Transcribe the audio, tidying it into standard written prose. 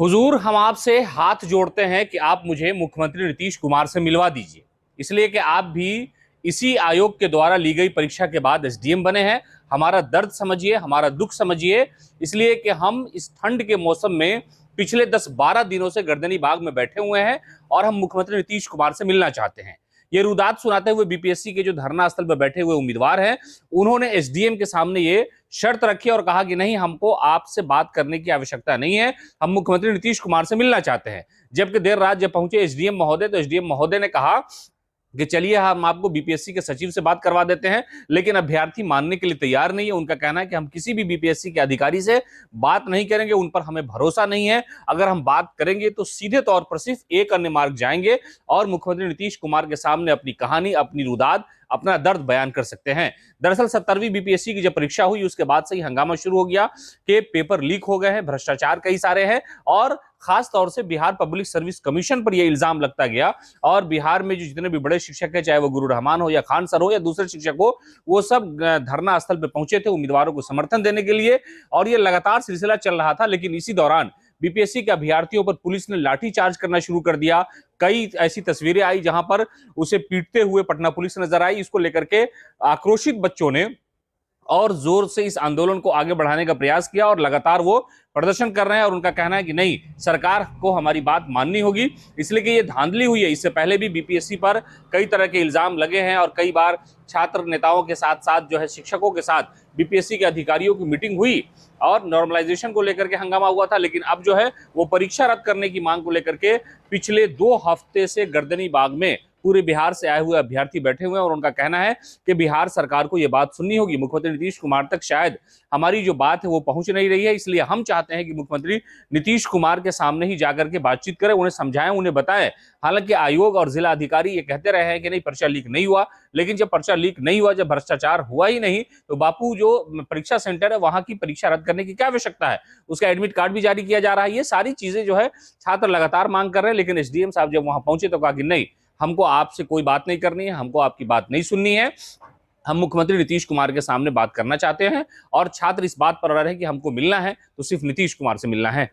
हुजूर, हम आपसे हाथ जोड़ते हैं कि आप मुझे मुख्यमंत्री नीतीश कुमार से मिलवा दीजिए, इसलिए कि आप भी इसी आयोग के द्वारा ली गई परीक्षा के बाद एसडीएम बने हैं। हमारा दर्द समझिए, हमारा दुख समझिए, इसलिए कि हम इस ठंड के मौसम में पिछले 10-12 दिनों से गर्दनी बाग में बैठे हुए हैं और हम मुख्यमंत्री नीतीश कुमार से मिलना चाहते हैं। ये रुदात सुनाते हुए बीपीएससी के जो धरना स्थल पर बैठे हुए उम्मीदवार हैं, उन्होंने एसडीएम के सामने ये शर्त रखी और कहा कि नहीं, हमको आपसे बात करने की आवश्यकता नहीं है, हम मुख्यमंत्री नीतीश कुमार से मिलना चाहते हैं। जबकि देर रात जब पहुंचे एसडीएम महोदय, तो एसडीएम महोदय ने कहा कि चलिए हम आपको बीपीएससी के सचिव से बात करवा देते हैं, लेकिन अभ्यर्थी मानने के लिए तैयार नहीं है। उनका कहना है कि हम किसी भी बीपीएससी के अधिकारी से बात नहीं करेंगे, उन पर हमें भरोसा नहीं है। अगर हम बात करेंगे तो सीधे तौर पर सिर्फ एक अन्य मार्ग जाएंगे और मुख्यमंत्री नीतीश कुमार के सामने अपनी कहानी, अपनी रुदाद, अपना दर्द बयान कर सकते हैं। दरअसल 17वीं बीपीएससी की जब परीक्षा हुई, उसके बाद से ही हंगामा शुरू हो गया कि पेपर लीक हो गए हैं, भ्रष्टाचार कई सारे हैं और खास तौर से बिहार पब्लिक सर्विस कमीशन पर यह इल्जाम लगता गया। और बिहार में जो जितने भी बड़े शिक्षक हैं, चाहे वो गुरु रहमान हो या खान सर हो या दूसरे शिक्षक हो, वो सब धरना स्थल पर पहुंचे थे उम्मीदवारों को समर्थन देने के लिए और ये लगातार सिलसिला चल रहा था। लेकिन इसी दौरान बीपीएससी के अभ्यर्थियों पर पुलिस ने लाठीचार्ज करना शुरू कर दिया। कई ऐसी तस्वीरें आई जहां पर उसे पीटते हुए पटना पुलिस नजर आई। इसको लेकर के आक्रोशित बच्चों ने और जोर से इस आंदोलन को आगे बढ़ाने का प्रयास किया और लगातार वो प्रदर्शन कर रहे हैं और उनका कहना है कि नहीं, सरकार को हमारी बात माननी होगी, इसलिए कि ये धांधली हुई है। इससे पहले भी बीपीएससी पर कई तरह के इल्जाम लगे हैं और कई बार छात्र नेताओं के साथ साथ जो है शिक्षकों के साथ बीपीएससी के अधिकारियों की मीटिंग हुई और नॉर्मलाइजेशन को लेकर के हंगामा हुआ था। लेकिन अब जो है वो परीक्षा रद्द करने की मांग को लेकर के पिछले 2 हफ्ते से गर्दनी बाग में पूरे बिहार से आए हुए अभ्यर्थी बैठे हुए हैं और उनका कहना है कि बिहार सरकार को यह बात सुननी होगी। मुख्यमंत्री नीतीश कुमार तक शायद हमारी जो बात है वो पहुंच नहीं रही है, इसलिए हम चाहते हैं कि मुख्यमंत्री नीतीश कुमार के सामने ही जाकर के बातचीत करें, उन्हें समझाएं, उन्हें बताएं। हालांकि आयोग और जिला अधिकारी ये कहते रहे हैं कि नहीं, पर्चा लीक नहीं हुआ, लेकिन जब पर्चा लीक नहीं हुआ, जब भ्रष्टाचार हुआ ही नहीं, तो बापू जो परीक्षा सेंटर है वहां की परीक्षा रद्द करने की क्या आवश्यकता है? उसका एडमिट कार्ड भी जारी किया जा रहा है। ये सारी चीजें जो है छात्र लगातार मांग कर रहे हैं। लेकिन एसडीएम साहब जब वहां पहुंचे तो कहा कि नहीं, हमको आपसे कोई बात नहीं करनी है, हमको आपकी बात नहीं सुननी है, हम मुख्यमंत्री नीतीश कुमार के सामने बात करना चाहते हैं और छात्र इस बात पर अड़े हैं कि हमको मिलना है तो सिर्फ नीतीश कुमार से मिलना है।